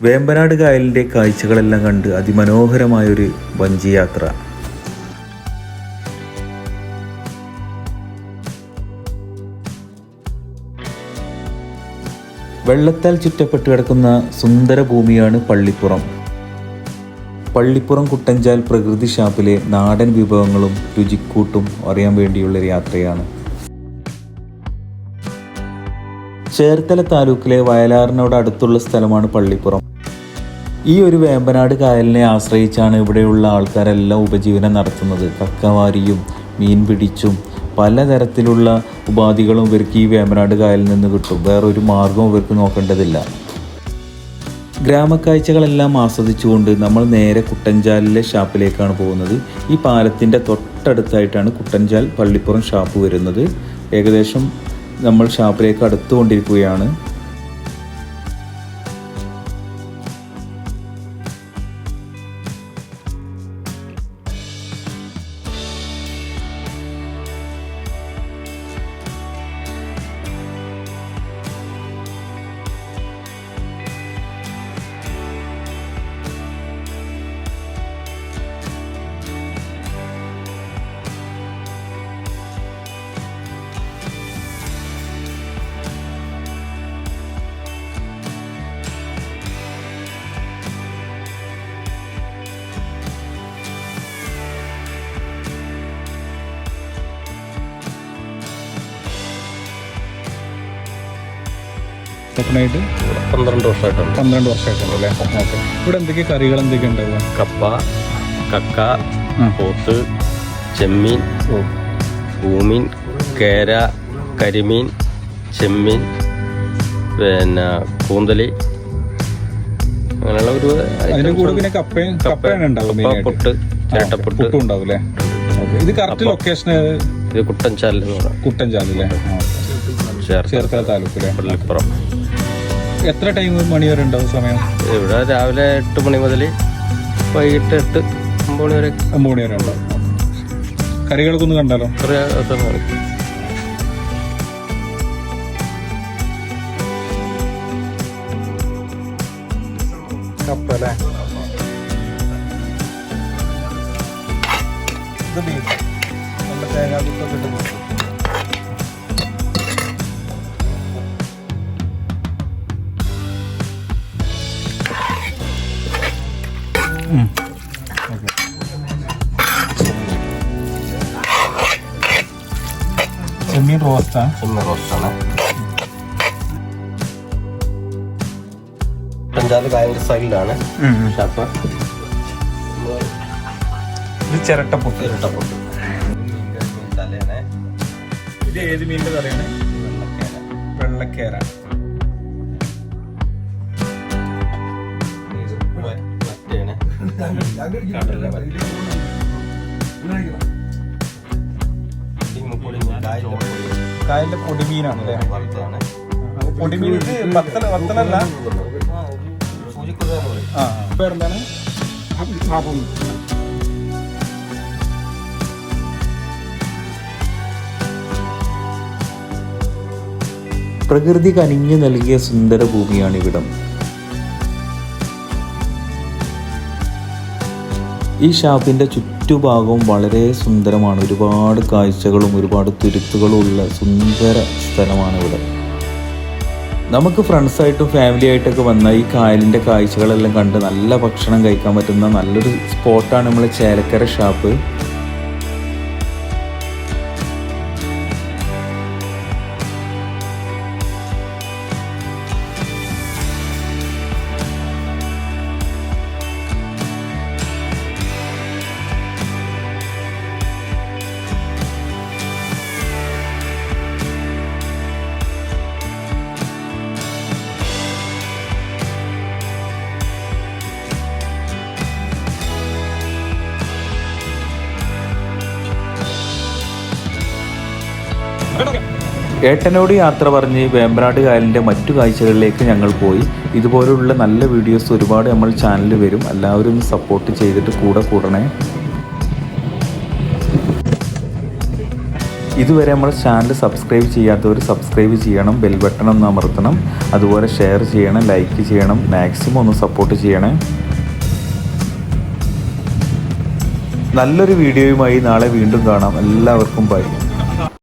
വേമ്പനാട് കായലിൻ്റെ കാഴ്ചകളെല്ലാം കണ്ട് അതിമനോഹരമായൊരു വഞ്ചി യാത്ര. വെള്ളത്താൽ ചുറ്റപ്പെട്ട് കിടക്കുന്ന സുന്ദര ഭൂമിയാണ് പള്ളിപ്പുറം. പള്ളിപ്പുറം കുട്ടഞ്ചാൽ പ്രകൃതി ഷാപ്പിലെ നാടൻ വിഭവങ്ങളും രുചിക്കൂട്ടും അറിയാൻ വേണ്ടിയുള്ളൊരു യാത്രയാണ്. ചേർത്തല താലൂക്കിലെ വയലാറിനോട് അടുത്തുള്ള സ്ഥലമാണ് പള്ളിപ്പുറം. ഈ ഒരു വേമ്പനാട് കായലിനെ ആശ്രയിച്ചാണ് ഇവിടെയുള്ള ആൾക്കാരെല്ലാം ഉപജീവനം നടത്തുന്നത്. കക്കവാരിയും മീൻ പിടിച്ചും പലതരത്തിലുള്ള ഉപാധികളും ഇവർക്ക് ഈ വേമ്പനാട് കായലിൽ നിന്ന് കിട്ടും. വേറൊരു മാർഗവും ഇവർക്ക് നോക്കേണ്ടതില്ല. ഗ്രാമക്കാഴ്ചകളെല്ലാം ആസ്വദിച്ചുകൊണ്ട് നമ്മൾ നേരെ കുട്ടഞ്ചാലിലെ ഷാപ്പിലേക്കാണ് പോകുന്നത്. ഈ പാലത്തിൻ്റെ തൊട്ടടുത്തായിട്ടാണ് കുട്ടഞ്ചാൽ പള്ളിപ്പുറം ഷാപ്പ് വരുന്നത്. ഏകദേശം നമ്മൾ ഷാപ്പിലേക്ക് അടുത്തുകൊണ്ടിരിക്കുകയാണ്. ഓപ്പണായിട്ട് 12 വർഷമായിട്ടുണ്ട്. 12 വർഷമായിട്ടുണ്ടല്ലേ? ഓക്കെ. ഇവിടെ എന്തൊക്കെ കറികൾ എന്തൊക്കെ ഉണ്ടാവുക? കപ്പ, കക്ക, പോത്ത്, ചെമ്മീൻ, പൂമീൻ, കേര, കരിമീൻ, ചെമ്മീൻ, പിന്നെ കൂന്തലി, അങ്ങനെയുള്ള ഒരു അതിന്റെ കൂടെ പിന്നെ കപ്പയാണ് ഉണ്ടാവും. പുട്ട്, ചേട്ടപ്പുട്ട് ഉണ്ടാവും അല്ലേ? ഇത് കറക്റ്റ് ലൊക്കേഷൻ ഇത് കുട്ടഞ്ചാലല്ലേ? ചേർത്തല താലൂക്കിലെ പള്ളിപ്പുറം. എത്ര ടൈം മണി വരെ ഉണ്ടാവും സമയം? ഇവിടെ രാവിലെ 8 മണി മുതൽ വൈകിട്ട് 8-9 മണി വരെ. 9 മണി വരെ ഉണ്ടാവും. കറികളൊക്കെ ഒന്ന് കണ്ടാലോ? കപ്പ അല്ലേ? ഇത് ബീഫ് നല്ല തേങ്ങാക്കുത്തൊക്കെ ഇട്ട് ചെമ്മീൻ റോസ്റ്റാണ്. പഞ്ചാബ് കായലിന്റെ സൈഡിലാണ് ഷാപ്പ്. ഇത് ചിരട്ടപ്പുട്ട്. തലേനെ ഇത് ഏത് മീനിന്റെ തലയാണ്? വെള്ളക്കേര. കായലിന്റെ പൊടിമീനാണ് അല്ലേ? പൊടിമീൻ. ഇത് വത്തലല്ല. പേരെന്താണ്? പ്രകൃതി കനിഞ്ഞു നൽകിയ സുന്ദര ഭൂമിയാണ് ഇവിടം. ഈ ഷാപ്പിൻ്റെ ചുറ്റുഭാഗവും വളരെ സുന്ദരമാണ്. ഒരുപാട് കാഴ്ചകളും ഒരുപാട് തുരുത്തുകളും ഉള്ള സുന്ദര സ്ഥലമാണ് ഇവിടെ. നമുക്ക് ഫ്രണ്ട്സായിട്ടും ഫാമിലി ആയിട്ടൊക്കെ വന്നാൽ ഈ കായലിൻ്റെ കാഴ്ചകളെല്ലാം കണ്ട് നല്ല ഭക്ഷണം കഴിക്കാൻ പറ്റുന്ന നല്ലൊരു സ്പോട്ടാണ് നമ്മളെ ചേലക്കര ഷാപ്പ്. ഏട്ടനോട് യാത്ര പറഞ്ഞ് വേമ്പനാട് കായലിൻ്റെ മറ്റു കാഴ്ചകളിലേക്ക് ഞങ്ങൾ പോയി. ഇതുപോലുള്ള നല്ല വീഡിയോസ് ഒരുപാട് നമ്മൾ ചാനലിൽ വരും. എല്ലാവരും ഒന്ന് സപ്പോർട്ട് ചെയ്തിട്ട് കൂടെ കൂടണേ. ഇതുവരെ നമ്മൾ ചാനൽ സബ്സ്ക്രൈബ് ചെയ്യാത്തവർ സബ്സ്ക്രൈബ് ചെയ്യണം, ബെൽ ബട്ടൺ ഒന്ന് അമർത്തണം, അതുപോലെ ഷെയർ ചെയ്യണം, ലൈക്ക് ചെയ്യണം, മാക്സിമം ഒന്ന് സപ്പോർട്ട് ചെയ്യണേ. നല്ലൊരു വീഡിയോയുമായി നാളെ വീണ്ടും കാണാം. എല്ലാവർക്കും ബൈ.